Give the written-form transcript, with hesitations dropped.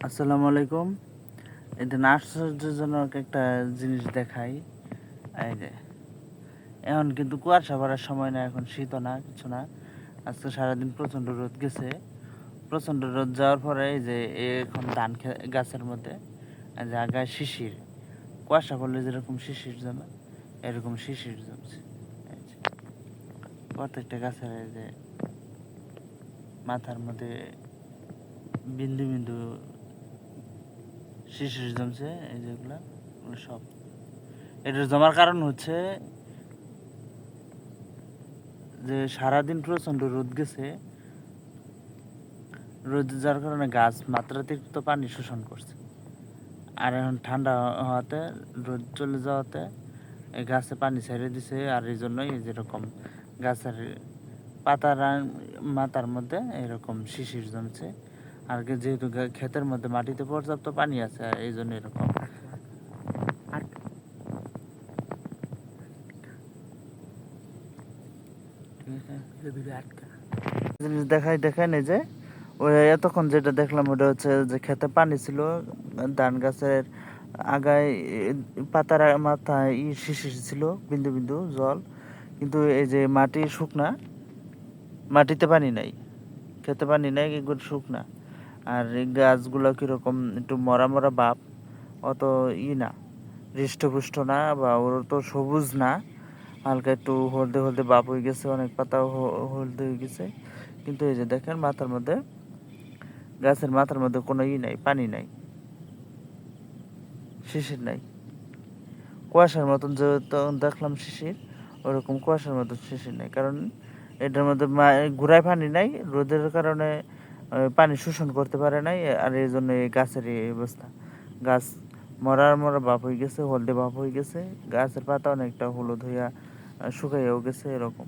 আসসালামু আলাইকুম। এটা আশ্চর্যজনক একটা জিনিস দেখাই। এই যে এখন কিন্তু কুয়াশা পড়ার সময় না, এখন শীতও না, কিছু না। আজকে সারাদিন প্রচণ্ড রোদ গেছে। প্রচণ্ড রোদ যাওয়ার পরে এই যে এখন ধান গাছের মধ্যে এই যে আগায় শিশির, কুয়াশা পড়লে যেরকম শিশির জমে এরকম শিশির জমছে। এই যে প্রত্যেকটা গাছের এই যে মাথার মধ্যে বিন্দু বিন্দু শিশির জমছে। এই যেগুলো সব এটার জমার কারণ হচ্ছে যে সারাদিন প্রচণ্ড রোদ গেছে। রোদ যার কারণে গাছ মাত্রাতিরিক্ত পানি শোষণ করছে। আর এখন ঠান্ডা হওয়াতে, রোদ চলে যাওয়াতে এই গাছে পানি ছেড়ে দিছে। আর এই জন্যই যেরকম গাছের পাতার মাথার মধ্যে এরকম শিশির জমছে। আর যেহেতু ক্ষেতের মধ্যে মাটিতে পর্যাপ্ত পানি আছে, আর এই জন্য এরকম জিনিস দেখেন। এই যে ওই এতক্ষণ যেটা দেখলাম ওটা হচ্ছে যে খেতে পানি ছিল, ধান গাছের আগায় পাতার মাথায় শিশির ছিল, বিন্দু বিন্দু জল। কিন্তু এই যে মাটি শুকনা, মাটিতে পানি নাই, খেতে পানি নাই, এগুলো শুকনা। আর এই গাছগুলো কীরকম একটু মরা মরা ভাব, অত না, হৃষ্টপুষ্ট না, বা ওর তো সবুজ না, হালকা একটু হলদে হলদে ভাব হয়ে গেছে, অনেক পাতাও হলদে হয়ে গেছে। কিন্তু এই যে দেখেন মাথার মধ্যে, গাছের মাথার মধ্যে কোনো নাই, পানি নাই, শিশির নাই। কুয়াশার মতন যে তখন দেখলাম শিশির, ওরকম কুয়াশার মতন শিশির নাই। কারণ এটার মধ্যে ঘুরায় পানি নাই, রোদের কারণে পানি শোষণ করতে পারে নাই। আর এই জন্য এই গাছের এই অবস্থা। গাছ মরার মরা ভাব হয়ে গেছে, হলদে ভাব হয়ে গেছে, গাছের পাতা অনেকটা হলুদ হইয়া শুকাইয়াও গেছে, এরকম।